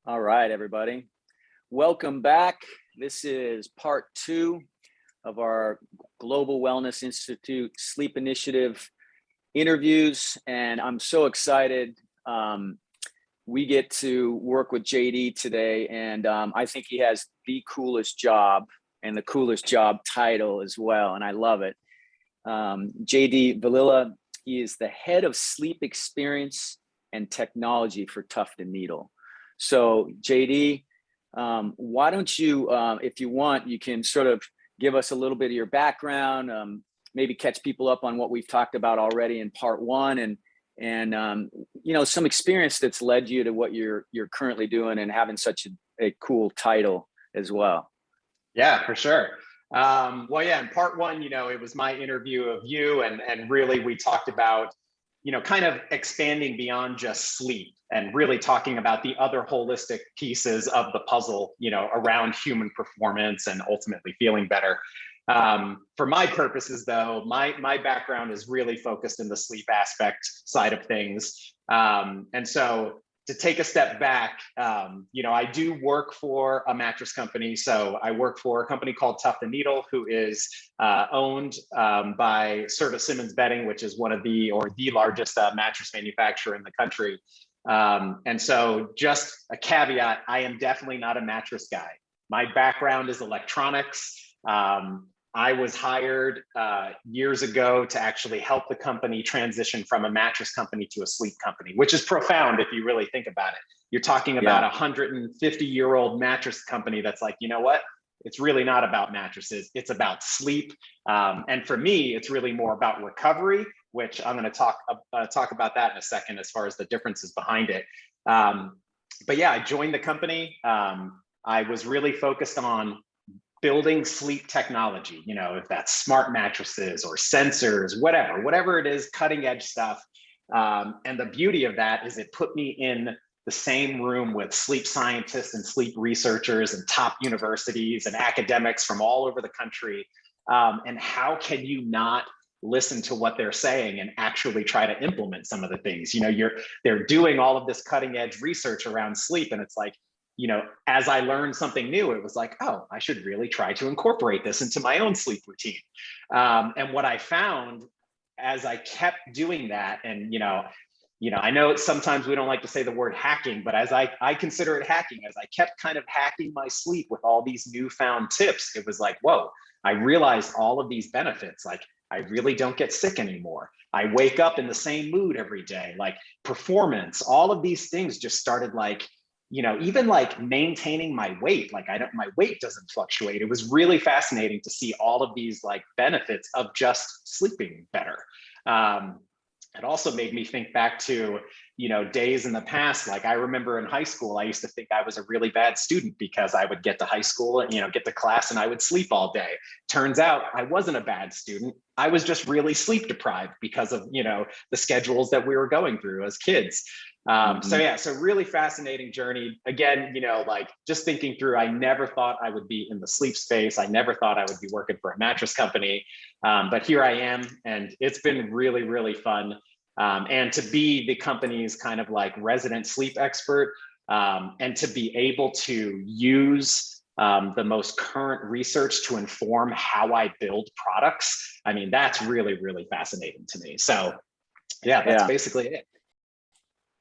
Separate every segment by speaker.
Speaker 1: All right, everybody. Welcome back. This is part 2 of our Global Wellness Institute Sleep Initiative interviews, and I'm so excited. We get to work with JD today, and I think he has the coolest job and the coolest job title as well, and I love it. JD Velilla, he is the head of sleep experience and technology for Tuft Needle. So JD, why don't you, if you want, you can sort of give us a little bit of your background, maybe catch people up on what we've talked about already in part 1, and some experience that's led you to what you're currently doing and having such a cool title as well.
Speaker 2: Yeah, for sure. In part 1, it was my interview of you, and really we talked about, kind of expanding beyond just sleep and really talking about the other holistic pieces of the puzzle, around human performance and ultimately feeling better. For my purposes, though, my background is really focused in the sleep aspect side of things. And so to take a step back, I do work for a mattress company. So I work for a company called Tuft Needle, who is owned by Serta Simmons Bedding, which is one of the largest mattress manufacturer in the country. And so just a caveat, I am definitely not a mattress guy. My background is electronics. I was hired years ago to actually help the company transition from a mattress company to a sleep company, which is profound if you really think about it. You're talking about a 150-year-old mattress company that's like, you know what? It's really not about mattresses. It's about sleep. And for me, it's really more about recovery, which I'm going to talk about that in a second as far as the differences behind it. I joined the company. I was really focused on building sleep technology, if that's smart mattresses or sensors, whatever it is, cutting edge stuff. And the beauty of that is it put me in the same room with sleep scientists and sleep researchers and top universities and academics from all over the country. And how can you not listen to what they're saying and actually try to implement some of the things? They're doing all of this cutting edge research around sleep, and it's like, as I learned something new, it was like, oh, I should really try to incorporate this into my own sleep routine. And what I found as I kept doing that, and, I know sometimes we don't like to say the word hacking, but as I consider it hacking, as I kept kind of hacking my sleep with all these newfound tips, it was like, whoa, I realized all of these benefits. Like, I really don't get sick anymore. I wake up in the same mood every day, like performance, all of these things just started like, even like maintaining my weight, like my weight doesn't fluctuate. It was really fascinating to see all of these like benefits of just sleeping better. It also made me think back to, days in the past. Like I remember in high school, I used to think I was a really bad student because I would get to high school and, get to class and I would sleep all day. Turns out I wasn't a bad student. I was just really sleep deprived because of, the schedules that we were going through as kids. So really fascinating journey. Again, like just thinking through, I never thought I would be in the sleep space. I never thought I would be working for a mattress company. But here I am, and it's been really, really fun. And to be the company's kind of like resident sleep expert, and to be able to use the most current research to inform how I build products. I mean, that's really, really fascinating to me. So that's basically it.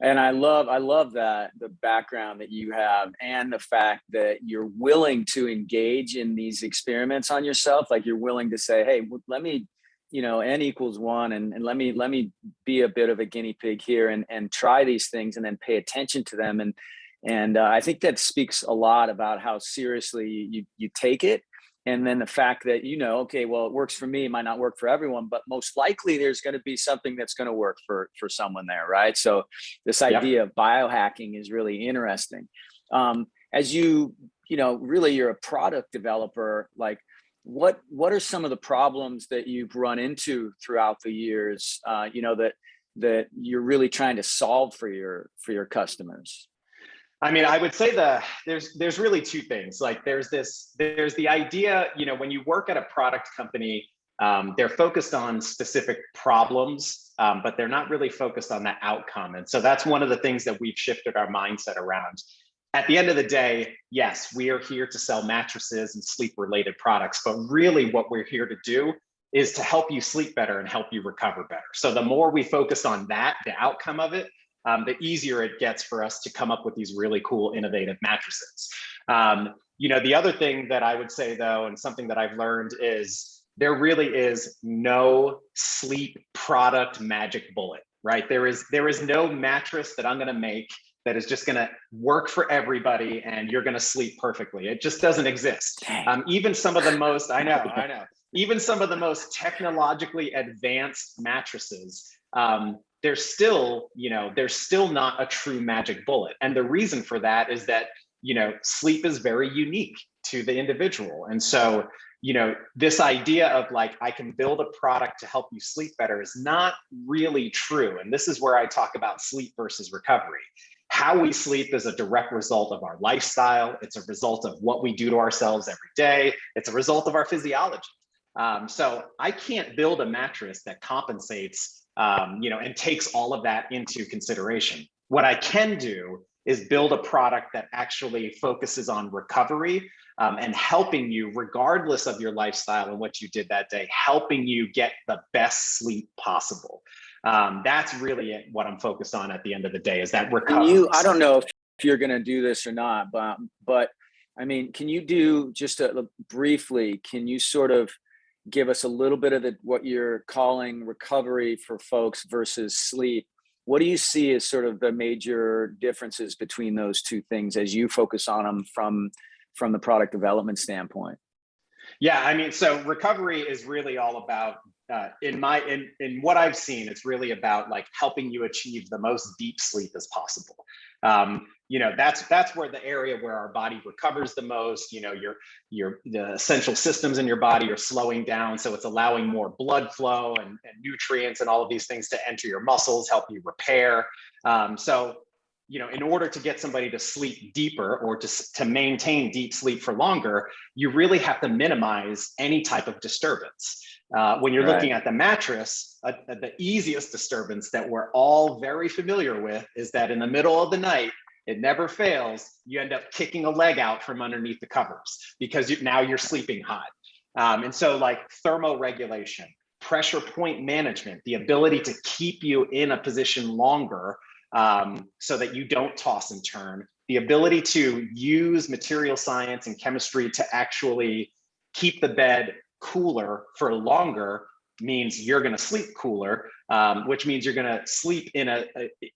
Speaker 1: And I love that, the background that you have and the fact that you're willing to engage in these experiments on yourself. Like you're willing to say, hey, let me, N equals 1 and let me be a bit of a guinea pig here and try these things and then pay attention to them. And I think that speaks a lot about how seriously you take it. And then the fact that, okay, well, it works for me, it might not work for everyone, but most likely there's going to be something that's going to work for someone there, right? So this idea of biohacking is really interesting. As really you're a product developer, like what are some of the problems that you've run into throughout the years, that you're really trying to solve for your customers?
Speaker 2: I mean, I would say there's really two things. Like there's the idea, when you work at a product company, they're focused on specific problems, but they're not really focused on the outcome. And so that's one of the things that we've shifted our mindset around. at the end of the day, yes, we are here to sell mattresses and sleep related products, but really what we're here to do is to help you sleep better and help you recover better. So the more we focus on that, the outcome of it, the easier it gets for us to come up with these really cool, innovative mattresses. The other thing that I would say though, and something that I've learned is there really is no sleep product magic bullet, right? There is no mattress that I'm gonna make that is just going to work for everybody and you're going to sleep perfectly. It just doesn't exist. Even some of the most, I know, even some of the most technologically advanced mattresses, there's still not a true magic bullet. And the reason for that is that, sleep is very unique to the individual. And so, this idea of like, I can build a product to help you sleep better is not really true. And this is where I talk about sleep versus recovery. How we sleep is a direct result of our lifestyle. It's a result of what we do to ourselves every day. It's a result of our physiology. So I can't build a mattress that compensates, and takes all of that into consideration. What I can do is build a product that actually focuses on recovery, and helping you, regardless of your lifestyle and what you did that day, helping you get the best sleep possible. That's really what I'm focused on at the end of the day, is that recovery.
Speaker 1: I don't know if you're going to do this or not, but I mean, can you do just briefly, can you sort of give us a little bit of what you're calling recovery for folks versus sleep? What do you see as sort of the major differences between those two things as you focus on them from the product development standpoint?
Speaker 2: Yeah, I mean, so recovery is really all about, in what I've seen, it's really about like helping you achieve the most deep sleep as possible. That's where the area where our body recovers the most. The essential systems in your body are slowing down, so it's allowing more blood flow and nutrients and all of these things to enter your muscles, help you repair. In order to get somebody to sleep deeper or to maintain deep sleep for longer, you really have to minimize any type of disturbance. When you're looking at the mattress, the easiest disturbance that we're all very familiar with is that in the middle of the night, it never fails, you end up kicking a leg out from underneath the covers because now you're sleeping hot. And so like thermoregulation, pressure point management, the ability to keep you in a position longer, so that you don't toss and turn, the ability to use material science and chemistry to actually keep the bed cooler for longer means you're going to sleep cooler, which means you're going to sleep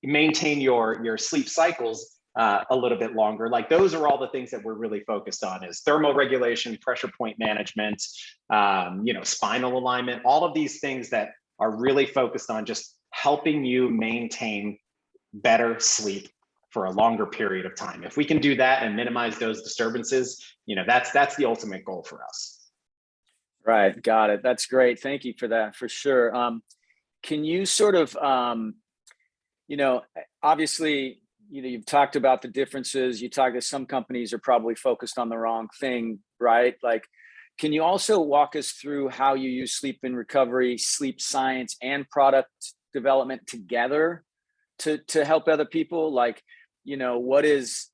Speaker 2: maintain your sleep cycles a little bit longer. Like those are all the things that we're really focused on, is thermoregulation, pressure point management, spinal alignment, all of these things that are really focused on just helping you maintain better sleep for a longer period of time. If we can do that and minimize those disturbances, that's the ultimate goal for us.
Speaker 1: Right. Got it. That's great. Thank you for that, for sure. Can you sort of, obviously, you've talked about the differences. You talked that some companies are probably focused on the wrong thing, right? Like, can you also walk us through how you use sleep and recovery, sleep science, and product development together to help other people? Like, what is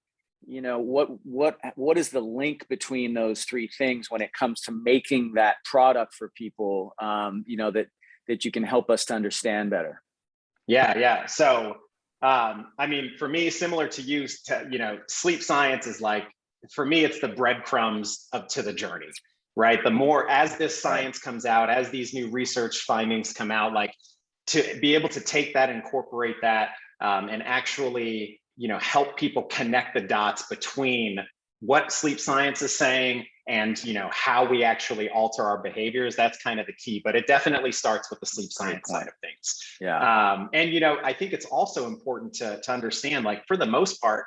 Speaker 1: the link between those three things when it comes to making that product for people, that you can help us to understand better?
Speaker 2: Yeah. So, for me, similar to you, sleep science is like, for me, it's the breadcrumbs to the journey, right? The more, as this science comes out, as these new research findings come out, like to be able to take that, incorporate that, and actually, help people connect the dots between what sleep science is saying and, how we actually alter our behaviors. That's kind of the key, but it definitely starts with the sleep science side of things.
Speaker 1: Yeah.
Speaker 2: I think it's also important to understand, like, for the most part,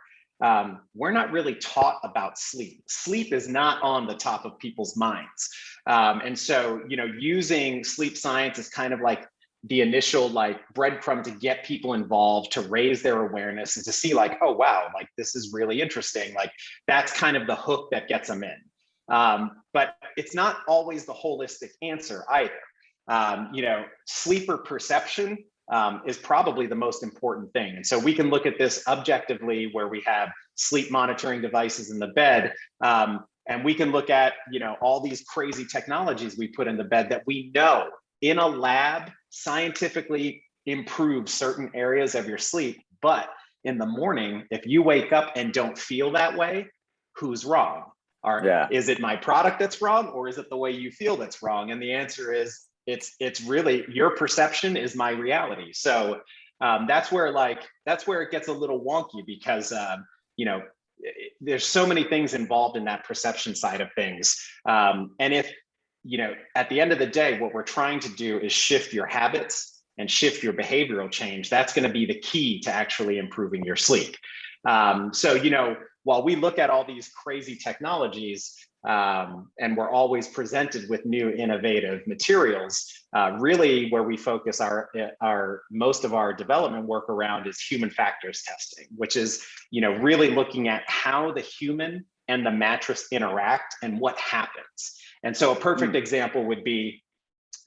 Speaker 2: we're not really taught about sleep. Sleep is not on the top of people's minds. And so, using sleep science is kind of like the initial like breadcrumb to get people involved, to raise their awareness and to see like, oh, wow, like this is really interesting. Like that's kind of the hook that gets them in. But it's not always the holistic answer either. Sleeper perception is probably the most important thing. And so we can look at this objectively, where we have sleep monitoring devices in the bed. And we can look at, all these crazy technologies we put in the bed that we know in a lab scientifically improve certain areas of your sleep. But in the morning, if you wake up and don't feel that way, who's wrong? Is it my product that's wrong, or is it the way you feel that's wrong? And the answer is it's really your perception is my reality. So that's where it gets a little wonky, because there's so many things involved in that perception side of things. And if at the end of the day, what we're trying to do is shift your habits and shift your behavioral change. That's going to be the key to actually improving your sleep. So while we look at all these crazy technologies, and we're always presented with new innovative materials, really where we focus our most of our development work around is human factors testing, which is really looking at how the human and the mattress interact and what happens. And so a perfect example would be,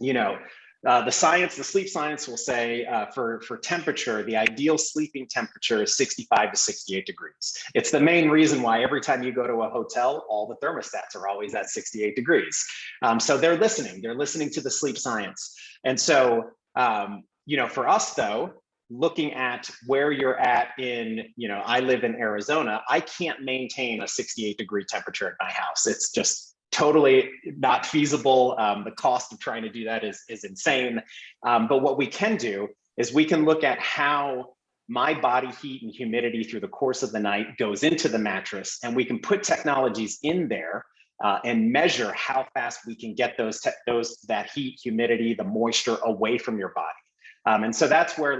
Speaker 2: the sleep science will say for temperature, the ideal sleeping temperature is 65 to 68 degrees. It's the main reason why every time you go to a hotel, all the thermostats are always at 68 degrees. So they're listening to the sleep science. And so, for us though, looking at where you're at in, I live in Arizona, I can't maintain a 68-degree temperature at my house. It's just totally not feasible. The cost of trying to do that is insane. But what we can do is we can look at how my body heat and humidity through the course of the night goes into the mattress, and we can put technologies in there and measure how fast we can get that heat, humidity, the moisture away from your body. And so that's where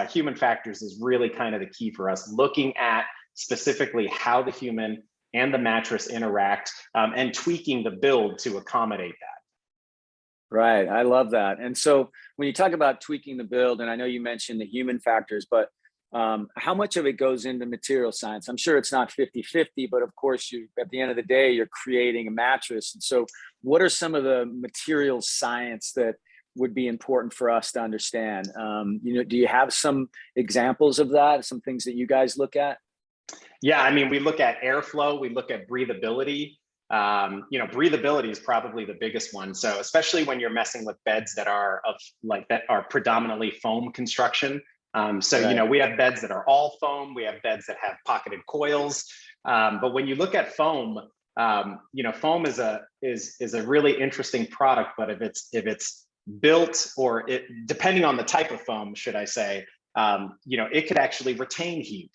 Speaker 2: human factors is really kind of the key for us, looking at specifically how the human and the mattress interact, and tweaking the build to accommodate that.
Speaker 1: Right, I love that. And so when you talk about tweaking the build, and I know you mentioned the human factors, but how much of it goes into material science? I'm sure it's not 50-50, but of course, at the end of the day, you're creating a mattress. And so what are some of the material science that would be important for us to understand? Do you have some examples of that, some things that you guys look at?
Speaker 2: Yeah, we look at airflow, we look at breathability. Breathability is probably the biggest one. So especially when you're messing with beds that are predominantly foam construction. Right. We have beds that are all foam. We have beds that have pocketed coils. But when you look at foam, foam is a really interesting product. But if it's built, or depending on the type of foam, should I say, it could actually retain heat.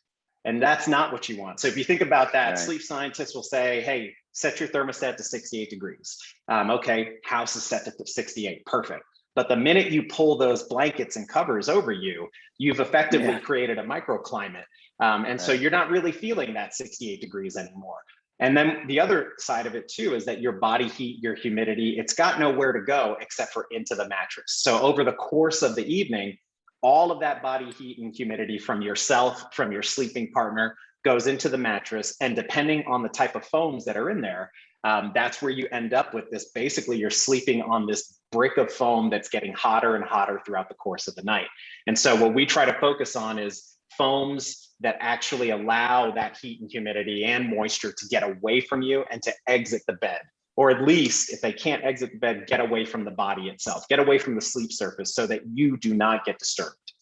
Speaker 2: And that's not what you want. So if you think about that, right, sleep scientists will say, hey, set your thermostat to 68 degrees. Okay, house is set to 68, perfect. But the minute you pull those blankets and covers over you, you've effectively created a microclimate. And so you're not really feeling that 68 degrees anymore. And then the other side of it too is that your body heat, your humidity, it's got nowhere to go except for into the mattress. So over the course of the evening, all of that body heat and humidity from yourself, from your sleeping partner, goes into the mattress. And depending on the type of foams that are in there, that's where you end up with this. Basically, you're sleeping on this brick of foam that's getting hotter and hotter throughout the course of the night. And so what we try to focus on is foams that actually allow that heat and humidity and moisture to get away from you and to exit the bed. Or at least if they can't exit the bed, get away from the body itself, get away from the sleep surface so that you do not get disturbed.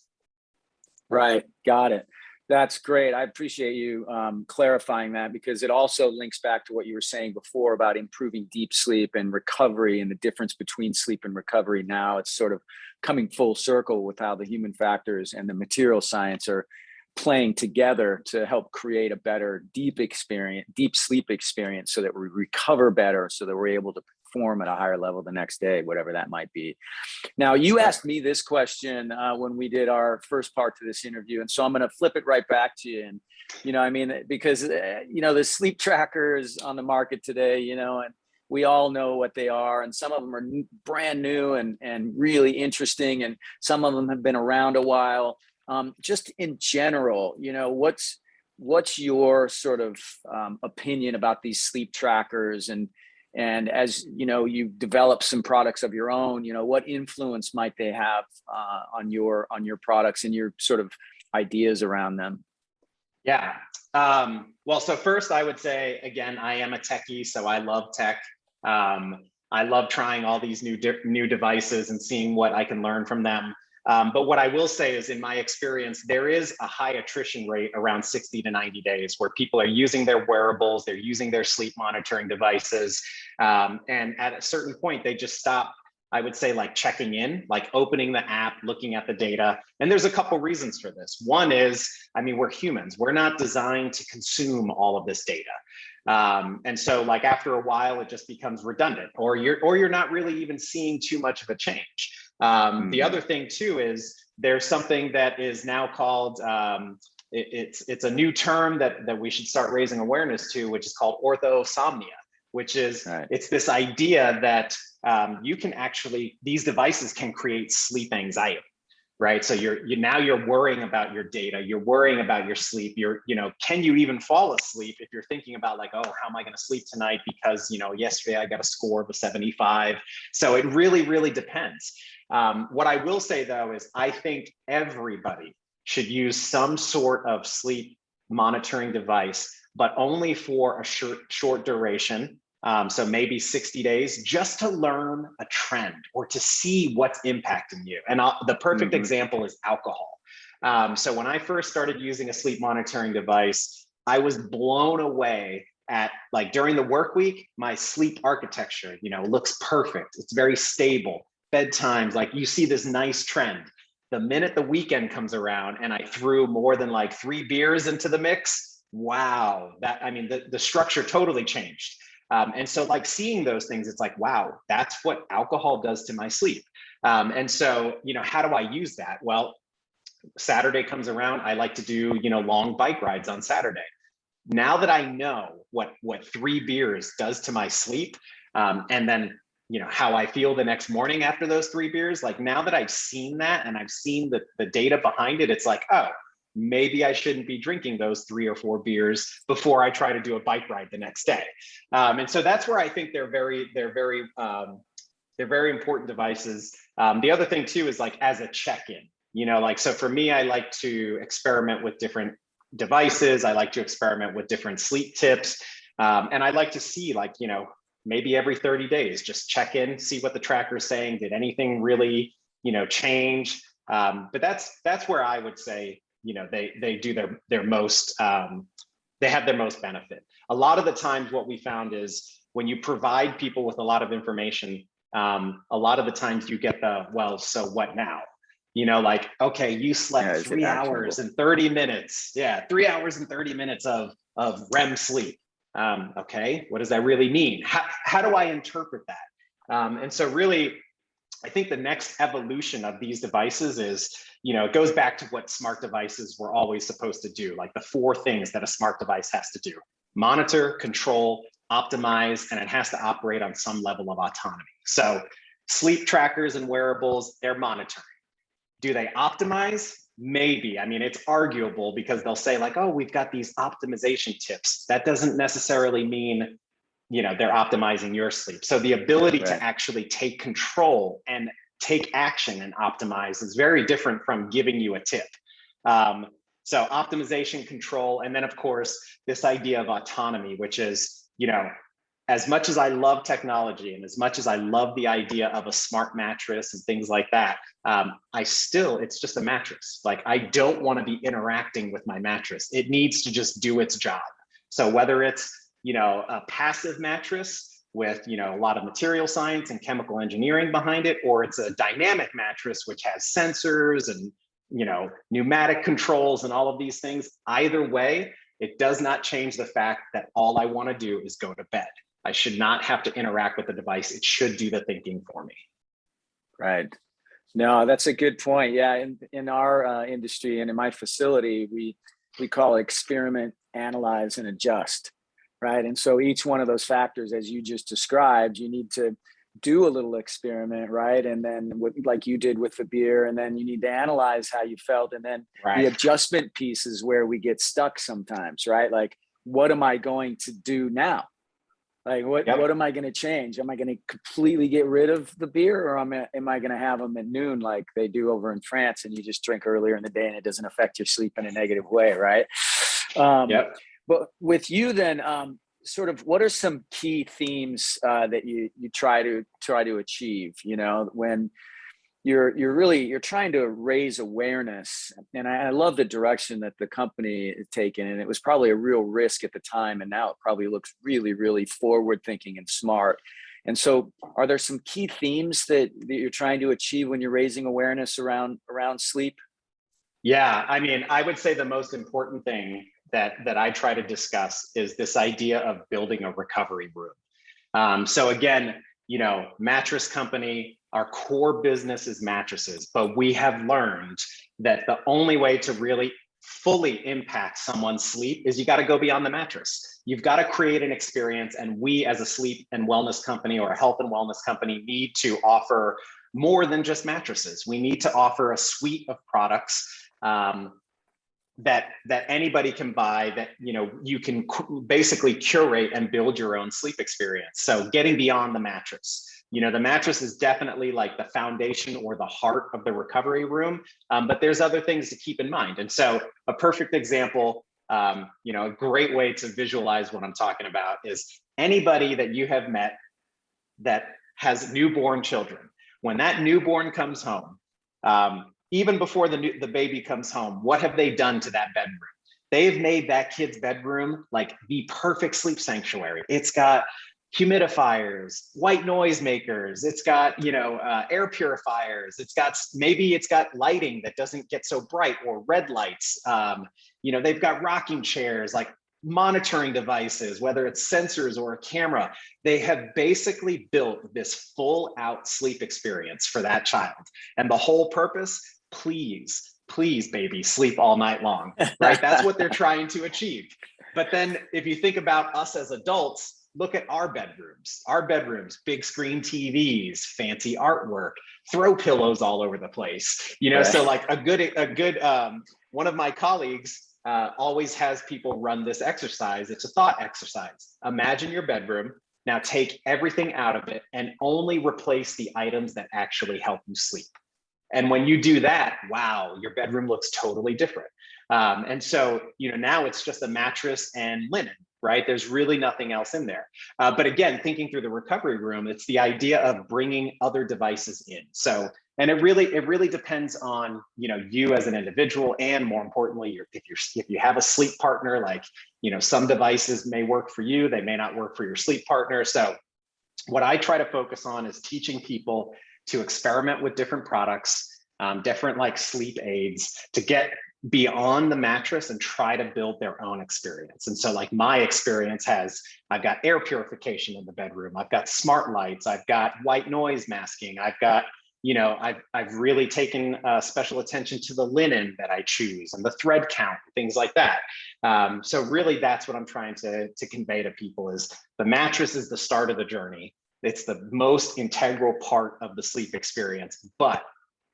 Speaker 1: Right, got it. That's great. I appreciate you clarifying that, because it also links back to what you were saying before about improving deep sleep and recovery, and the difference between sleep and recovery. Now it's sort of coming full circle with how the human factors and the material science are playing together to help create a better deep sleep experience, so that we recover better, so that we're able to perform at a higher level the next day, whatever that might be. Now, you asked me this question when we did our first part to this interview, and so I'm going to flip it right back to you. And because the sleep trackers on the market today, and we all know what they are, and some of them are brand new and really interesting, and some of them have been around a while. Just in general, what's your sort of opinion about these sleep trackers, and And as you know, you develop some products of your own, you know, what influence might they have on your products and your sort of ideas around them?
Speaker 2: Yeah. Well, so first I would say, again, I am a techie, so I love tech. I love trying all these new devices and seeing what I can learn from them. But what I will say is, in my experience, there is a high attrition rate around 60 to 90 days where people are using their wearables, they're using their sleep monitoring devices. And at a certain point, they just stop, I would say, like checking in, like opening the app, looking at the data. And there's a couple reasons for this. One is, I mean, we're humans. We're not designed to consume all of this data. And so like after a while, it just becomes redundant, or you're not really even seeing too much of a change. The other thing too is there's something that is now called, it's a new term that we should start raising awareness to, which is called orthosomnia, which is, it's this idea that you can actually, these devices can create sleep anxiety. Right. So now you're worrying about your data, you're worrying about your sleep, can you even fall asleep if you're thinking about like, oh, how am I going to sleep tonight? Because, yesterday I got a score of a 75. So it really, really depends. What I will say though, is I think everybody should use some sort of sleep monitoring device, but only for a short duration. So maybe 60 days, just to learn a trend or to see what's impacting you. And the perfect example is alcohol. So when I first started using a sleep monitoring device, I was blown away at, like, during the work week, my sleep architecture, looks perfect. It's very stable. Bedtimes, like, you see this nice trend. The minute the weekend comes around and I threw more than like 3 beers into the mix, wow, the structure totally changed. And so like seeing those things, it's like, wow, that's what alcohol does to my sleep. And so, how do I use that? Well, Saturday comes around, I like to do, long bike rides on Saturday. Now that I know what 3 beers does to my sleep, and then, how I feel the next morning after those 3 beers, like now that I've seen that and I've seen the data behind it, it's like, oh, maybe I shouldn't be drinking those 3 or 4 beers before I try to do a bike ride the next day. And so that's where I think they're very important devices. The other thing too is like as a check-in, so for me, I like to experiment with different devices. I like to experiment with different sleep tips. And I like to see, like, maybe every 30 days, just check in, see what the tracker is saying. Did anything really, change? But that's where I would say, they do their most, they have their most benefit. A lot of the times what we found is when you provide people with a lot of information, a lot of the times you get the, well, so what now? Like, okay, you slept 3 hours and 30 minutes. Yeah, 3 hours and 30 minutes of REM sleep. Okay, what does that really mean? How do I interpret that? And so really, I think the next evolution of these devices is, it goes back to what smart devices were always supposed to do, like the 4 things that a smart device has to do: monitor, control, optimize, and it has to operate on some level of autonomy. So sleep trackers and wearables, they're monitoring. Do they optimize? Maybe. I mean, it's arguable because they'll say like, oh, we've got these optimization tips. That doesn't necessarily mean, they're optimizing your sleep. So the ability to actually take control and take action and optimize is very different from giving you a tip. So optimization, control, and then of course, this idea of autonomy, which is, as much as I love technology and as much as I love the idea of a smart mattress and things like that, it's just a mattress. Like, I don't want to be interacting with my mattress. It needs to just do its job. So whether it's, a passive mattress with, a lot of material science and chemical engineering behind it, or it's a dynamic mattress, which has sensors and, pneumatic controls and all of these things, either way, it does not change the fact that all I want to do is go to bed. I should not have to interact with the device. It should do the thinking for me.
Speaker 1: Right. No, that's a good point. Yeah, in our industry and in my facility, we call it experiment, analyze, and adjust. Right. And so each one of those factors, as you just described, you need to do a little experiment, right? And then like you did with the beer, and then you need to analyze how you felt. And then the adjustment piece is where we get stuck sometimes, right? Like, what am I going to do now? Like, what
Speaker 2: Yep.
Speaker 1: am I going to change? Am I going to completely get rid of the beer, or am I going to have them at noon like they do over in France, and you just drink earlier in the day and it doesn't affect your sleep in a negative way, right?
Speaker 2: Yep.
Speaker 1: But with you, then, sort of, what are some key themes that you try to achieve? You know, when you're trying to raise awareness, and I love the direction that the company is taken, and it was probably a real risk at the time, and now it probably looks really, really forward thinking and smart. And so, are there some key themes that you're trying to achieve when you're raising awareness around sleep?
Speaker 2: Yeah, I mean, I would say the most important thing that I try to discuss is this idea of building a recovery room. So again, mattress company, our core business is mattresses, but we have learned that the only way to really fully impact someone's sleep is you got to go beyond the mattress. You've got to create an experience, and we as a sleep and wellness company or a health and wellness company need to offer more than just mattresses. We need to offer a suite of products that anybody can buy, that you can basically curate and build your own sleep experience. So getting beyond the mattress. The mattress is definitely like the foundation or the heart of the recovery room, but there's other things to keep in mind. And so a perfect example, a great way to visualize what I'm talking about is anybody that you have met that has newborn children. When that newborn comes home, even before the baby comes home, what have they done to that bedroom? They've made that kid's bedroom like the perfect sleep sanctuary. It's got humidifiers, white noise makers. It's got, air purifiers. It's got lighting that doesn't get so bright, or red lights. They've got rocking chairs, like monitoring devices, whether it's sensors or a camera. They have basically built this full out sleep experience for that child. And the whole purpose, please, baby, sleep all night long, right? That's what they're trying to achieve. But then if you think about us as adults, look at our bedrooms. Our bedrooms, big screen TVs, fancy artwork, throw pillows all over the place.
Speaker 1: Right.
Speaker 2: So like a good one of my colleagues always has people run this exercise. It's a thought exercise. Imagine your bedroom. Now take everything out of it and only replace the items that actually help you sleep. And when you do that, wow, your bedroom looks totally different. And so, now it's just a mattress and linen, right? There's really nothing else in there. But again, thinking through the recovery room, it's the idea of bringing other devices in. So, and it really depends on, you as an individual, and more importantly, if you have a sleep partner, like, some devices may work for you, they may not work for your sleep partner. So what I try to focus on is teaching people to experiment with different products, different like sleep aids, to get beyond the mattress and try to build their own experience. And so like my experience I've got air purification in the bedroom, I've got smart lights, I've got white noise masking, I've got, I've really taken special attention to the linen that I choose and the thread count, things like that. So really that's what I'm trying to convey to people is the mattress is the start of the journey. It's the most integral part of the sleep experience, but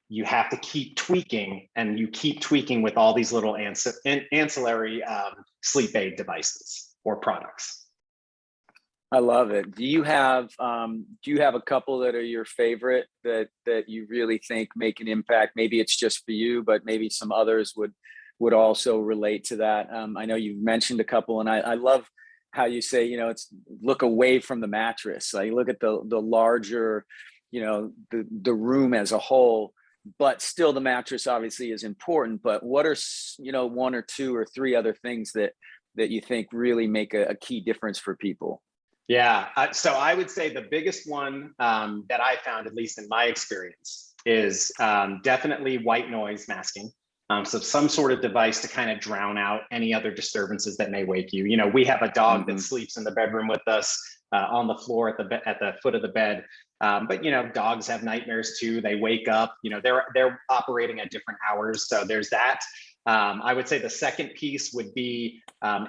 Speaker 2: you have to keep tweaking, and you keep tweaking with all these little ancillary sleep aid devices or products.
Speaker 1: I love it. Do you have a couple that are your favorite that you really think make an impact? Maybe it's just for you, but maybe some others would also relate to that. I know you've mentioned a couple, and I love how you say, it's look away from the mattress. Like look at the larger, the room as a whole, but still the mattress obviously is important. But what are, one or two or three other things that you think really make a key difference for people?
Speaker 2: Yeah, so I would say the biggest one that I found, at least in my experience, is definitely white noise masking. So some sort of device to kind of drown out any other disturbances that may wake you. We have a dog that sleeps in the bedroom with us on the floor at the foot of the bed. But dogs have nightmares too. They wake up. They're operating at different hours. So there's that. I would say the second piece would be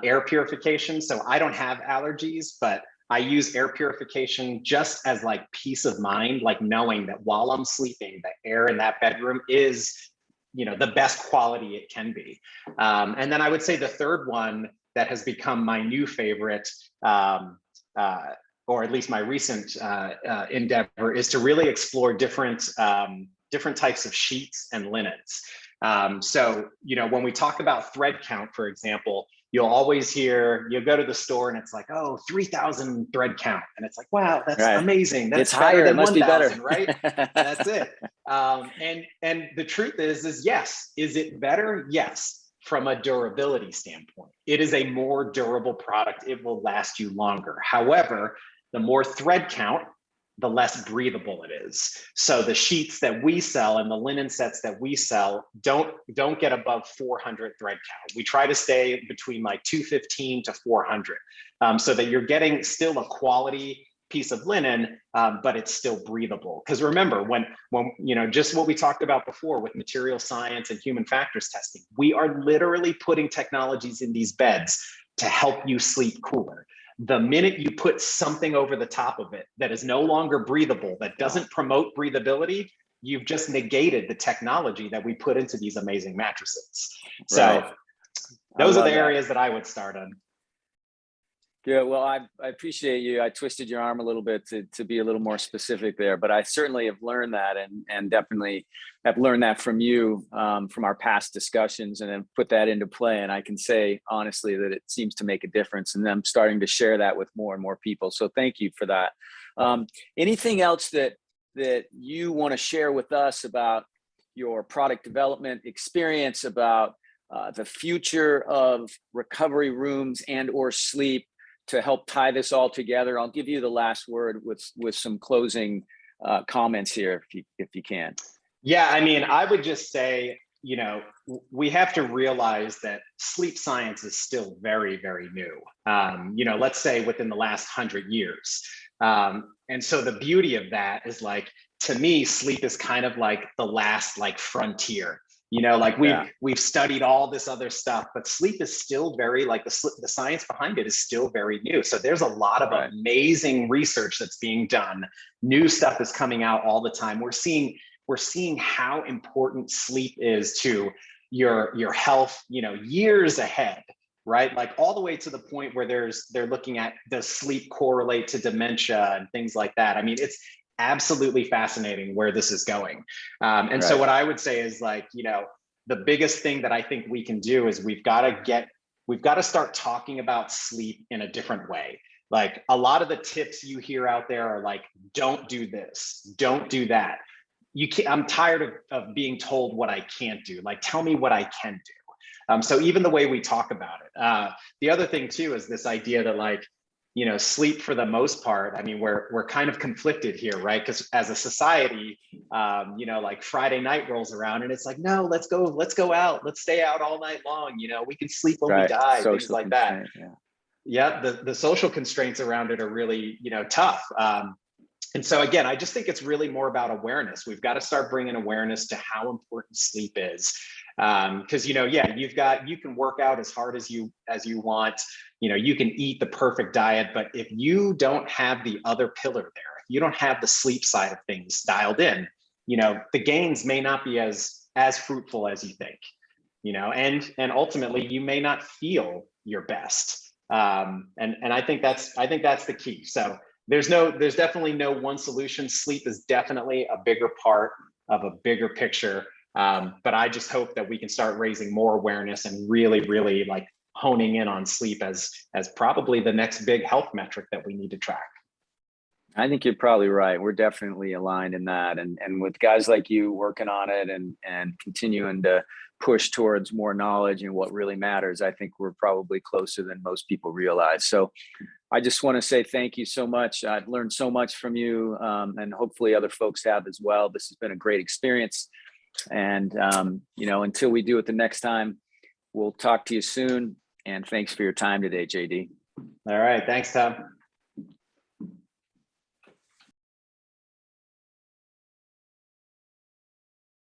Speaker 2: air purification. So I don't have allergies, but I use air purification just as like peace of mind, like knowing that while I'm sleeping, the air in that bedroom is, the best quality it can be. And then I would say the third one that has become my new favorite or at least my recent endeavor, is to really explore different types of sheets and linens. So, when we talk about thread count, for example, you'll go to the store and it's like, oh, 3,000 thread count. And it's like, wow, that's amazing. That's
Speaker 1: it's higher, it must be better.
Speaker 2: 1,000, right? That's it. And the truth is yes. Is it better? Yes. From a durability standpoint, it is a more durable product. It will last you longer. However, the more thread count, the less breathable it is. So the sheets that we sell and the linen sets that we sell don't get above 400 thread count. We try to stay between like 215 to 400, so that you're getting still a quality piece of linen, but it's still breathable. Because remember, when just what we talked about before with material science and human factors testing, we are literally putting technologies in these beds to help you sleep cooler. The minute you put something over the top of it that is no longer breathable, that doesn't promote breathability, you've just negated the technology that we put into these amazing mattresses. So those are the areas that I would start on.
Speaker 1: Good. Well, I appreciate you. I twisted your arm a little bit to be a little more specific there, but I certainly have learned that and definitely have learned that from you, from our past discussions, and have put that into play. And I can say honestly that it seems to make a difference, and I'm starting to share that with more and more people. So thank you for that. Anything else that you want to share with us about your product development experience, about the future of recovery rooms and or sleep, to help tie this all together? I'll give you the last word with some closing comments here, if you can.
Speaker 2: Yeah, I mean, I would just say, we have to realize that sleep science is still very, very new. Let's say within the last 100 years. And so the beauty of that is, like, to me, sleep is kind of like the last frontier. We've studied all this other stuff, but sleep is still very, the science behind it is still very new. So there's a lot of amazing research that's being done. New stuff is coming out all the time. We're seeing how important sleep is to your health, years ahead, right? Like all the way to the point where they're looking at, does sleep correlate to dementia and things like that. I mean, it's absolutely fascinating where this is going. So what I would say is, the biggest thing that I think we can do is we've got to start talking about sleep in a different way. Like, a lot of the tips you hear out there are like, don't do this, don't do that. I'm tired of being told what I can't do. Like, tell me what I can do. So even the way we talk about it. The other thing too is this idea that, sleep, for the most part, I mean, we're kind of conflicted here, right? Because as a society, Friday night rolls around and it's like, no, let's go out, let's stay out all night long. We can sleep when we die, social things like that. Yeah, the social constraints around it are really, tough. And so again, I just think it's really more about awareness. We've got to start bringing awareness to how important sleep is. Because you can work out as hard as you want, you can eat the perfect diet, but if you don't have the other pillar there, if you don't have the sleep side of things dialed in, the gains may not be as fruitful as you think, and ultimately you may not feel your best. And I think that's the key. So there's definitely no one solution. Sleep is definitely a bigger part of a bigger picture. But I just hope that we can start raising more awareness and really, really honing in on sleep as probably the next big health metric that we need to track.
Speaker 1: I think you're probably right. We're definitely aligned in that. And with guys like you working on it and continuing to push towards more knowledge and what really matters, I think we're probably closer than most people realize. So I just want to say thank you so much. I've learned so much from you, and hopefully other folks have as well. This has been a great experience. And, until we do it the next time, we'll talk to you soon. And thanks for your time today, JD.
Speaker 2: All right. Thanks, Tom.